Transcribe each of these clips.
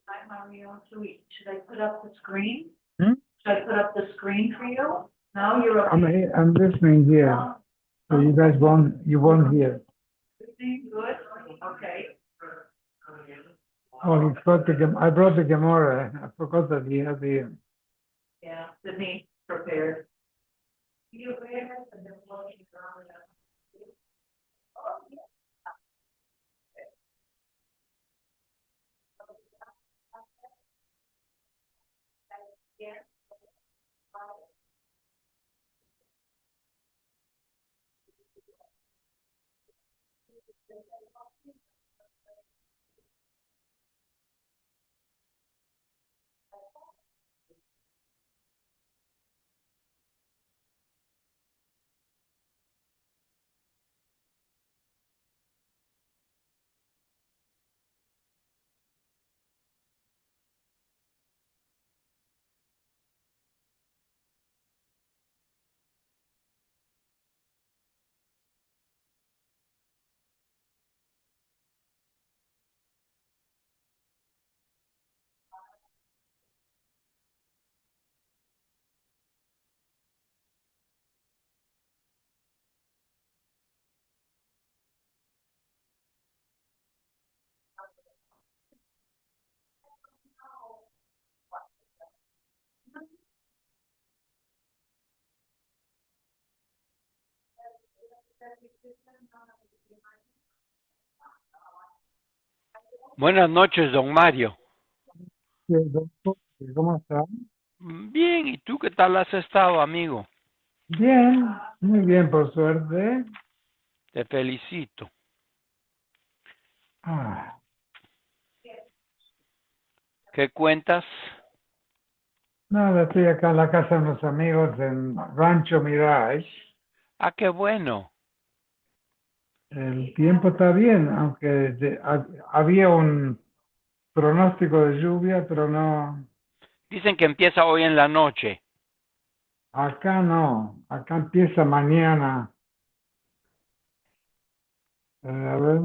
Hi, Mario. Should I put up the screen? Hmm? Should I put up the screen for you? No, you're I'm I'm listening here, so you guys won't hear. Everything good? Okay. Oh, he brought I brought the Gemara. I forgot that he had the. Yeah, Denise prepared. You prepared and then looking around. Oh, yeah. Buenas noches, don Mario. ¿Cómo está? Bien, ¿y tú qué tal has estado, amigo? Bien, muy bien, por suerte. Te felicito. Ah, ¿Qué cuentas? nada, estoy acá en la casa de unos amigos en Rancho Mirage. Ah, qué bueno. El tiempo está bien, aunque había un pronóstico de lluvia, pero no, Dicen que empieza hoy en la noche. acá no, acá empieza mañana. A ver,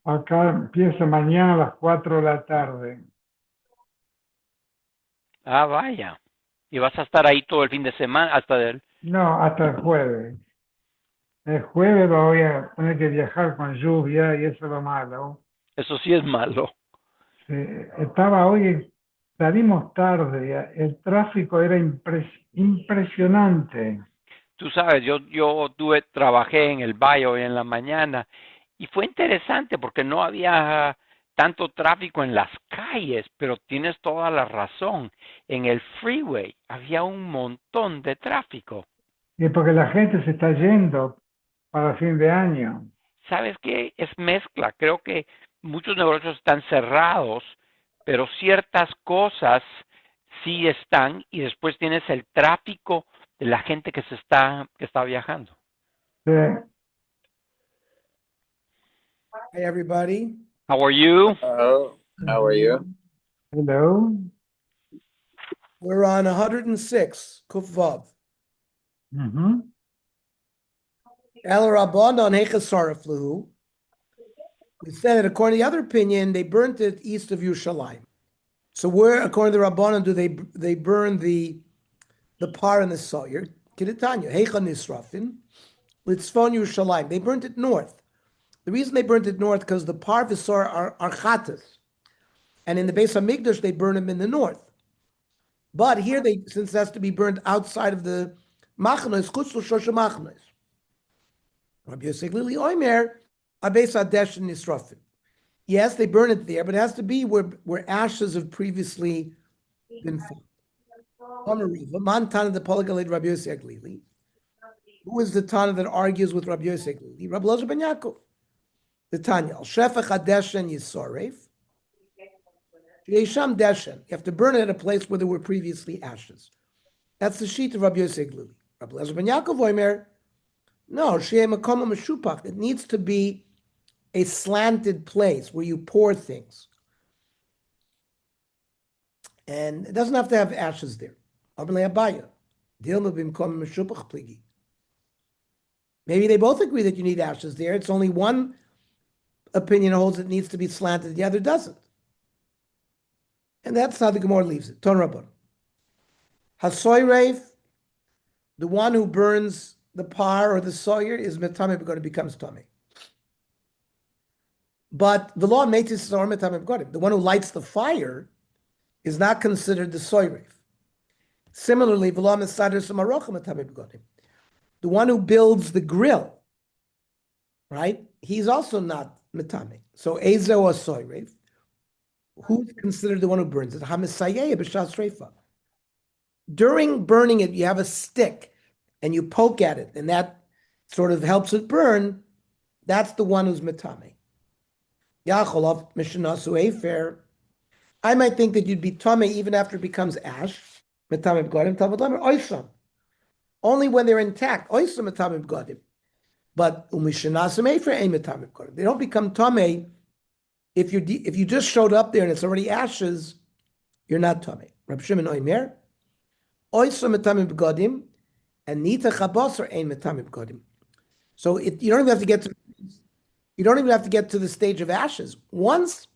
acá empieza mañana a las 4 de la tarde. Ah, vaya. ¿Y vas a estar ahí todo el fin de semana hasta el... No, hasta el jueves. El jueves voy a tener que viajar con lluvia y eso es lo malo. Eso sí es malo. Estaba hoy, salimos tarde, el tráfico era impresionante. Tú sabes, trabajé en el Valle hoy en la mañana y fue interesante porque no había tanto tráfico en las calles, pero tienes toda la razón. En el freeway había un montón de tráfico. Y porque la gente se está yendo para fin de año. ¿Sabes qué? Es mezcla. Creo que muchos negocios están cerrados, pero ciertas cosas sí están y después tienes el tráfico de la gente que está viajando. Eh, Hey, everybody. How are you? Hello, how are you? Hello. We're on 106, Kuf Vav. Ujú. El Rabban Hechasarif Lahu. We said that according to the other opinion, they burnt it east of Yerushalayim. So where, according to the Rabbanon, do they burn the par and the sawyer? Kiritanya, Hecha Nisrafin, Litzvon Yerushalayim. They burnt it north. The reason they burnt it north because the par and the sawyer are chatas. And in the Beis HaMikdash, they burn them in the north. But here, since it has to be burned outside of the machnos, chutz l'shosha machnos. Rabbi Yosef Lili Oimer, Abeis Hadesh and Nisrafim. Yes, they burn it there, but it has to be where ashes have previously been found. Man Tana the Polagalid Rabbi Yosef Lili. Who is the Tana that argues with Rabbi Yosef Lili? Rabbi Loza ben Yaakov. The Tanya, Al Shefach Hadeshen Yisoref. Yesham Deshen. You have to burn it at a place where there were previously ashes. That's the sheet of Rabbi Yosef Lili. Rabbi Loza ben Yaakov Oimer. No, Shei Makom Meshupach. It needs to be a slanted place where you pour things. And it doesn't have to have ashes there. Abelei Abaya. Dilma bimkom Meshupach pligi. Maybe they both agree that you need ashes there. It's only one opinion holds it needs to be slanted, the other doesn't. And that's how the Gemara leaves it. Ton Rabban. Hasoyreif, the one who burns the par or the sawyer is metame b'godim, becomes tummy. But the law metis or metame b'godim. The one who lights the fire is not considered the soyreif. Similarly, the one who builds the grill, right? He's also not metame. So ezo or soyreif, who's considered the one who burns it? Hamisayeh b'shas reifa. During burning it, you have a stick and you poke at it, and that sort of helps it burn. That's the one who's metame. Yacholov mishanasu efer. I might think that you'd be tame even after it becomes ash. Metame b'godim tavad lemer oisam. Only when they're intact. Oisam metame b'godim. But umishanasu efer ein metame b'godim. They don't become tame if you just showed up there and it's already ashes. You're not tame. Rab Shimon Oimer. Oisam metame b'godim. And nita chabosar ein metame b'godim. So you don't even have to get to the stage of ashes. Once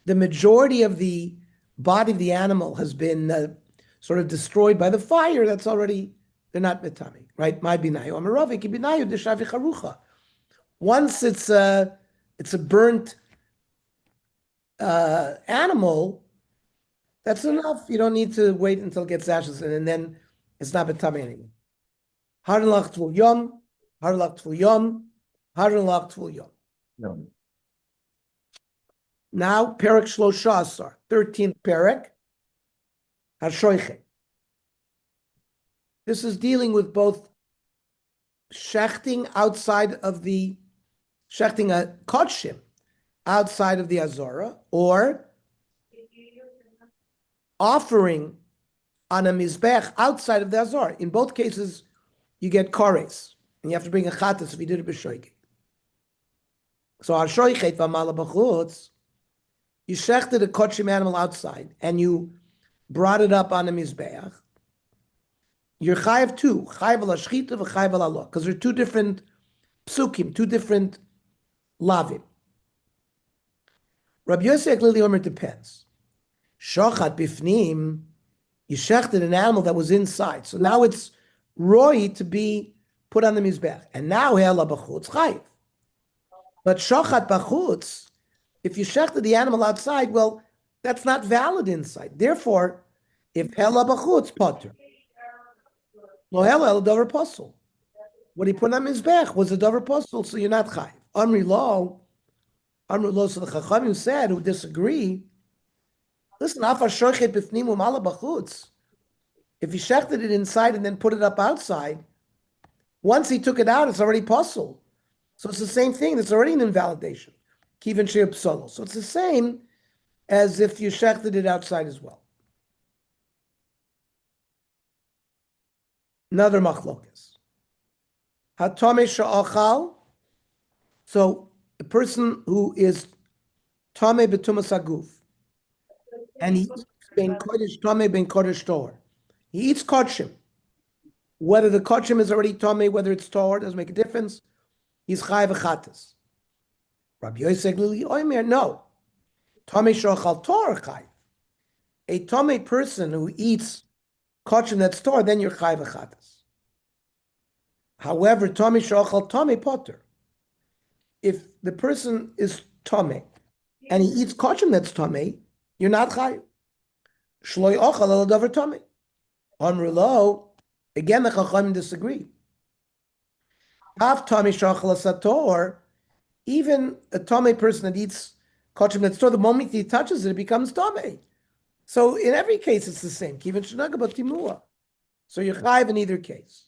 the majority of the body of the animal has been sort of destroyed by the fire, that's already, they're not metame, right? My binayu amaravik binayu deshavi charucha. Once it's a burnt animal, that's enough. You don't need to wait until it gets ashes, and then it's not metame anymore. Harlach tvul yom, harlach tvul yom, harlach tvul yom. No. Now, Perek Shlosha Asar, 13th Perek, Hashoichet. This is dealing with both shechting outside of the, shechting a kodshim outside of the Azora, or offering on a mizbech outside of the Azor. In both cases, you get kores, and you have to bring a chatas if you did it b'shoigeg. So Hashoichet v'amala b'chutz, you shechted a kodshim animal outside, and you brought it up on a mizbeach. You're chayav too, chayav al shchita v'chayav al alo, because they're two different psukim, two different lavim. Rabbi Yosef Lili Omer depends. Shochat bifnim, you shechted an animal that was inside, so now it's roi to be put on the mizbeach, and now hela b'chutz chayav. But shochat b'chutz, if you shechted the animal outside, well, that's not valid inside. Therefore, if hela b'chutz potter, lo hela el davar posel. What he put on his bech was a davar posel, so you're not chayiv. Amri lo. So the chachamim said, who disagree, listen, afa shochet b'fnim u'mala b'chutz. If he shechted it inside and then put it up outside, once he took it out, it's already posel. So it's the same thing. It's already an invalidation. Kiven she'er psolo. So it's the same as if you shechted it outside as well. Another machlokas. Hatome she'achal. So a person who is tome betumas aguf, and he eats ben kodesh tome ben kodesh tor. He eats kodshim. Whether the kodshim is already tome, whether it's tor, doesn't make a difference. He's chayav v'chatas. Rabbi Yosef Lili Oimer, no. Tome she'achal tor chayav. A tome person who eats kodshim that's tor, then you're chayav v'chatas. However, tome she'achal tome potter. If the person is tome and he eats kodshim that's tome, you're not chayav. Shloi ochal el davar tome. Amru lo, again the chachamim disagree. Av tome she'achal asator, even a tome person that eats kodshim that's tor, the moment he touches it, it becomes tome. So in every case, it's the same. Kiven shenaga b'timua. So you're chayav in either case.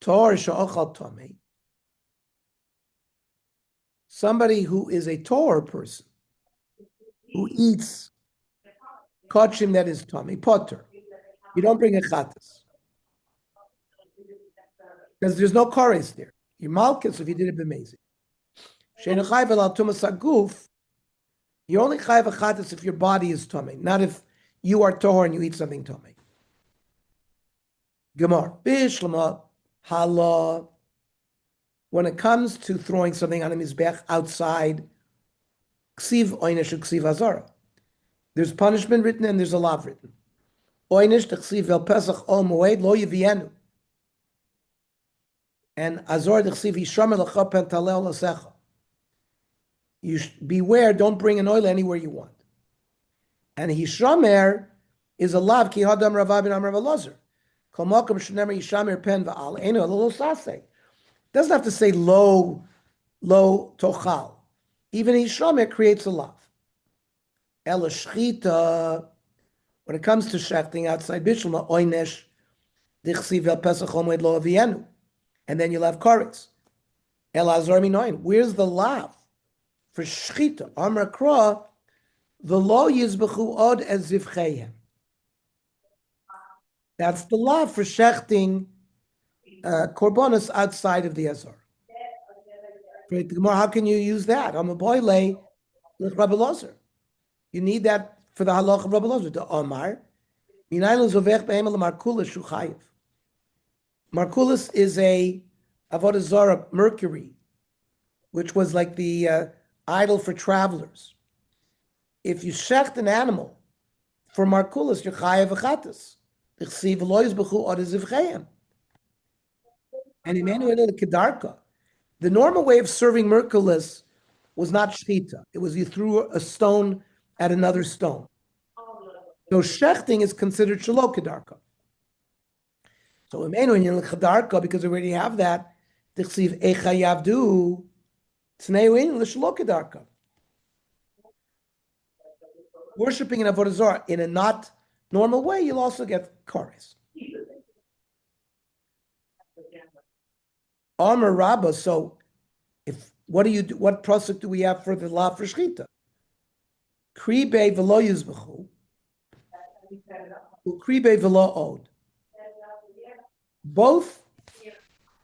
Tor she'achal tome. Somebody who is a Torah person, who eats kodshim that is tome, potter. You don't bring a chatas. Because there's no chorus there. You're malchus if you did it b'mezid. She'en chayv el tumas aguf. You only chayv a chatas if your body is tome, not if you are tohor and you eat something tome. Gemara, Bishlama, Hala. When it comes to throwing something on a mizbech outside, ksiv oynish ksiv azara. There's punishment written and there's a law written. Oynish ksiv vel pesach ol moed lo yivienu. And azor ksiv yishamer lecha pentalel lasecha. You beware, don't bring an oil anywhere you want. And Hishamer is a lav ki hadam ravabin amar v'lozer. Kol makom shenemer Hishamer pen v'al eno lo sase. Doesn't have to say lo tochal. Even Hishamer creates a lav. El shchita. When it comes to shechting outside Bishlama, oynesh dichsiv el pesach omoed lo avienu. And then you'll have karetz. El azor minoin. Where's the lav for shchita? Amar kra. V'lo yizbechu od ez zivcheihem. That's the law for shechting korbanos outside of the Azor. Right, how can you use that? I'm a boy lay with Rabbi Lozer. You need that for the halach of Rabbi Lozer. The Omar. Markulis is a avodah zarah Mercury, which was like the idol for travelers. If you shecht an animal for Markulis, you're chayav v'chatas. And Emmanuel the Kedarka. The normal way of serving Merkulis was not shchita. It was you threw a stone at another stone. So shechting is considered shelo Kedarka. So Emmanuel the Kedarka, because we already have that, tichsiv echayavdu tnei l'shelo Kedarka. Worshipping in avodah zarah in a not normal way, you'll also get kares. Amar Rabba. So, what do you do? What prosek do we have for the law for shchita? Kribe v'lo yizbechu, ukribe v'lo od. Both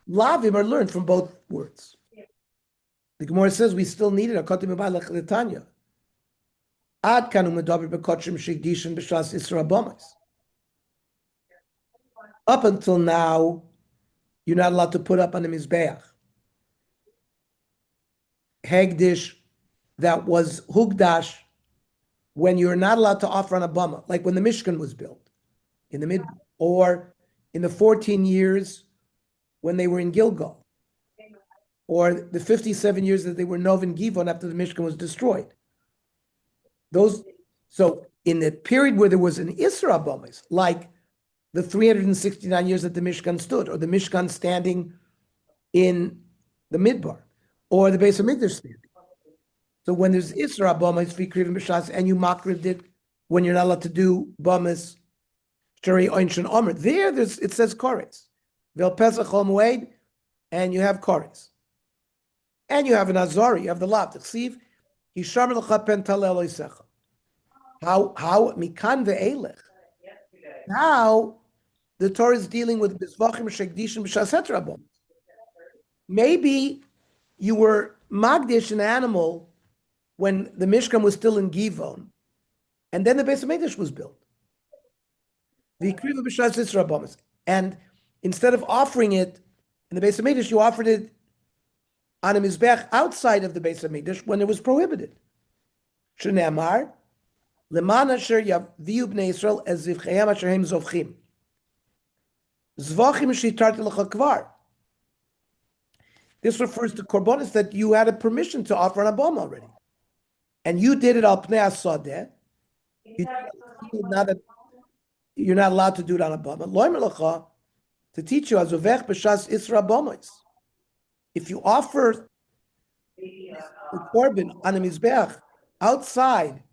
lavim are learned from both words. The Gemara says we still need it. Akotim b'balech l'tanya. Ad kanu medaber b'kotshim shegdishin b'shas isra bomis. Up until now, you're not allowed to put up on the mizbeach hegdish that was hugdash when you're not allowed to offer on a bama, like when the Mishkan was built in the mid, or in the 14 years when they were in Gilgal, or the 57 years that they were Nov and Givon after the Mishkan was destroyed. So in the period where there was an Isra Bomis, like the 369 years that the Mishkan stood, or the Mishkan standing in the Midbar, or the Beis HaMikdash standing. So when there's Isra Bomis, Vikriv and B'Shas, and you makrived it when you're not allowed to do Bomis, Shari Oinshan Omer, it says Koretz. Vel Pesach Chol Moed, and you have Koretz. And you have an Azari, you have the Lav, T'chsiv, Yishar Melcha Pen Talel Oisecha. How Mikan Ve'elech. Now, the Torah is dealing with Bizvachim, Shekdishim, B'Shas Rabon. Maybe you were Magdish, an animal, when the Mishkan was still in Givon, and then the Beis HaMikdash was built. And instead of offering it in the Beis HaMikdash, you offered it on a Mizbech outside of the Beis HaMikdash when it was prohibited. Shneamar, Leman asher yaviu bnei Yisrael ez zivchayim asher hem zovchim. Zvachim shitarti lecha kvar. This refers to korbanos that you had a permission to offer on a bom already. And you did it al pnei asadeh. You're not allowed to do it on a bom. Loimer lecha, to teach you, azovech b'shas isra bomis. If you offer the korban on a mizbeach outside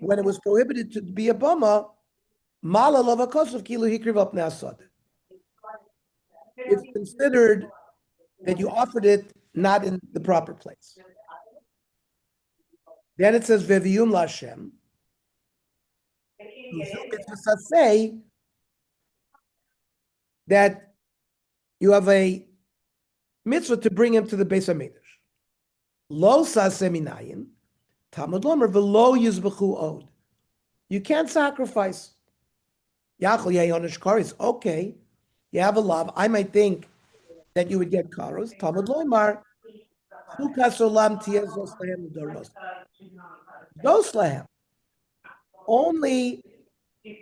when it was prohibited to be a bama, mala lavakosov kilu hikriv al pnei asadeh. It's considered that you offered it not in the proper place. Then it says Veviyum Lashem. It's say that you have a mitzvah to bring him to the Beis HaMikdash. Lo saseminayin, Talmud Lomer v'lo yizbechu od. You can't sacrifice. Yachol yayonish karis. Okay, you have a lav, I might think that you would get karos. Talmud loymar, chukas olam tiyeh zos lahem u'doros. Zos lahem. Only, you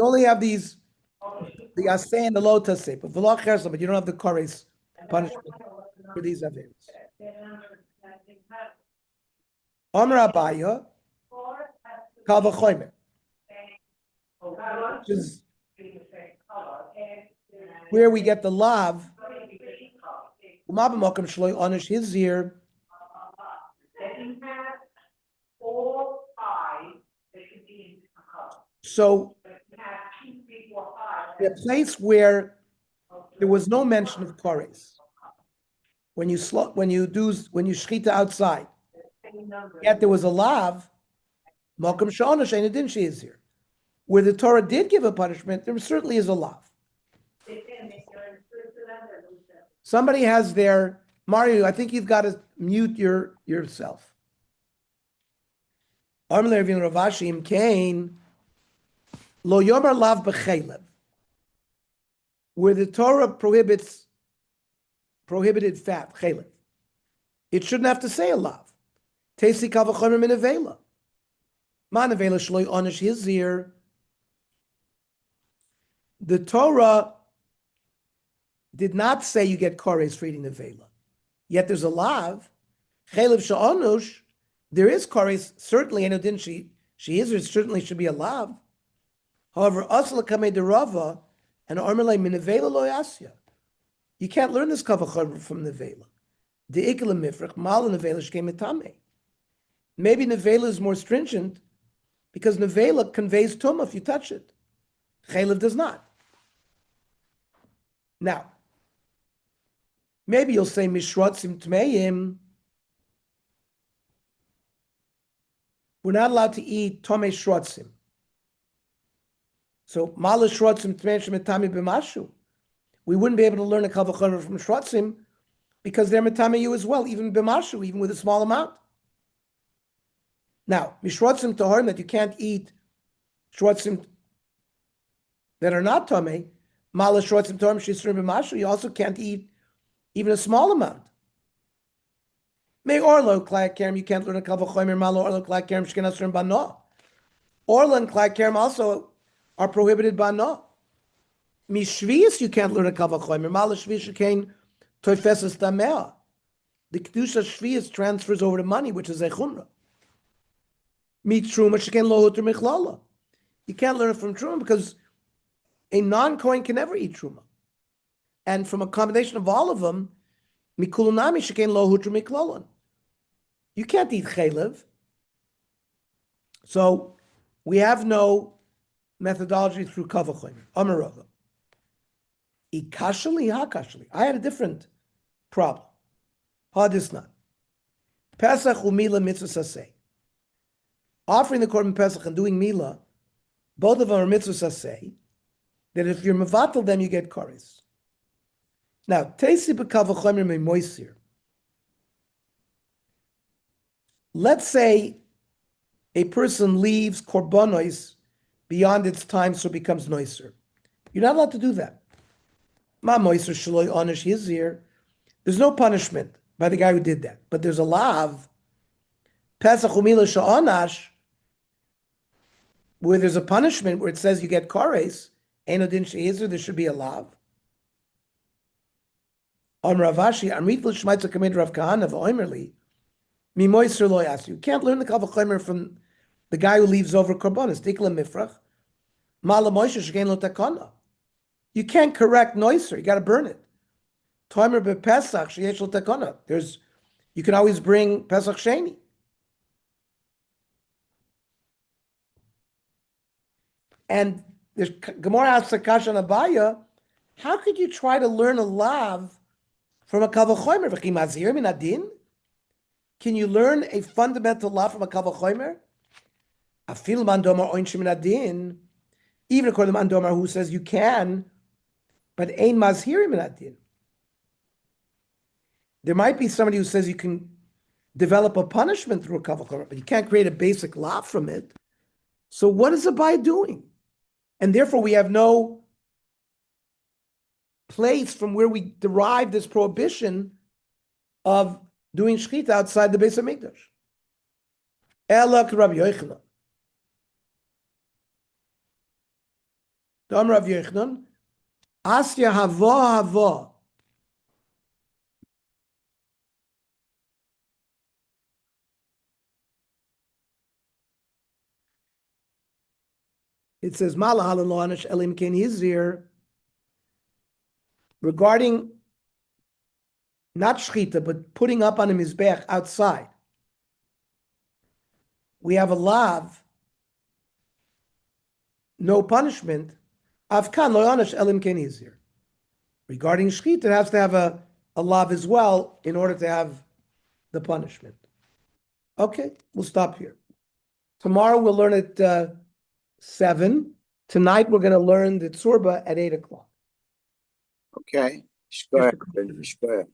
only have these, the asay and the lo taseh, but v'lo chersam, but you don't have the kares punishment for these averos. Amar Abaya, kal v'chomer, which is where we get the lav. Uma b'makom shloi onish hizir. So the place where there was no mention of kares, when you shchita outside, yet there was a lav, makom sh'onish ein adin she'izir. Where the Torah did give a punishment, there certainly is a lav. Somebody has their Mario. I think you've got to mute yourself. Armler v'in Ravashim Kain lo yomer lav b'chelev, where the Torah prohibited fat chelev. It shouldn't have to say a lav. Teisi kal v'chomer min avela. Man avela shloi onish hizir. The Torah did not say you get kares for eating the vela. Yet there's a lav. Chelev sha'onush, there is kares, certainly, and didn't she is, there certainly should be a lav. However, asla kamei derava, and armelei min vela lo yasya. You can't learn this kavachomer from the vela. The ikla mifrach, mal nevela shkem etame. Maybe nevela is more stringent because nevela conveys tumah if you touch it. Chelev does not. Now, maybe you'll say mishrotzim tmeim. We're not allowed to eat tomei shrotzim. So mala shrotzim tmeim shemetami b'mashu. We wouldn't be able to learn a kavachomer from shrotzim because they're metame you as well, even b'mashu, even with a small amount. Now, mishrotzim toharim, that you can't eat shrotzim that are not tomei. Mala shrotzim toharim shisrim b'mashu. You also can't eat even a small amount. May orlo klai kerem, you can't learn a kavachomer. Mala orlo klai kerem shkenasrim bano. Orlo and klai kerem also are prohibited bano. Mishvius, you can't learn a kavachomer. Mala shvius shekain toifesas tamea. The kedusha shvius transfers over to money, which is a chumrah. Mitruma shekain lo huter michlala. You can't learn it from truma because a non-Kohen can never eat truma. And from a combination of all of them, mikulunami shekain lo huter miklalon. You can't eat chelev. So we have no methodology through kavachomer. Amarava. Ikashali hakashali. I had a different problem. Hadisnan. Pesach umila mitzvah saseh. Offering the korban Pesach and doing mila, both of them are mitzvah saseh, that if you're mevatel them, you get kares. Now, teisi b'kavachomer me moisir. Let's say a person leaves korbanos beyond its time, so it becomes noiser. You're not allowed to do that. Ma moiser shloi onish hizir. There's no punishment by the guy who did that, but there's a lav. Pesach umila sha'onash, where there's a punishment where it says you get kares. Eno din she'izir, there should be a lav. On Ravashi, Amrit l'shmaitza kamed Rav Kahana v'oimerli, mi moiser lo yasu. You can't learn the kavachomer from the guy who leaves over korbanos. Dikla mifrach, mala moisher shekein lo takana. You can't correct noiser. You got to burn it. Toimer bePesach sheyesh lo takana. You can always bring Pesach Sheni. And there's Gemara asks Akash and Abaya, how could you try to learn a lav from a kavachomer? V'chim azir min adin? Can you learn a fundamental law from a kavachomer? Afil man domar oinshim min adin. Even according to man domar who says you can, but ein mazhirim min adin. There might be somebody who says you can develop a punishment through a kavachomer, but you can't create a basic law from it. So what is the Abai doing? And therefore, we have no place from where we derive this prohibition of doing shechita outside the Beis Hamikdash. Ela Rabbi Yochanan. Dam Rav Yochanan, Asya hava hava. It says Malahalan Loanish Elim Ken Yizir regarding not shchita, but putting up on a mizbech outside. We have a lav, no punishment. Avkan Loanish Elim Ken Yizir. Regarding shchita, it has to have a lav as well in order to have the punishment. Okay, we'll stop here. Tomorrow we'll learn at 7. Tonight we're going to learn the Tzurba at 8 o'clock. Okay. Shkoyach. Shkoyach.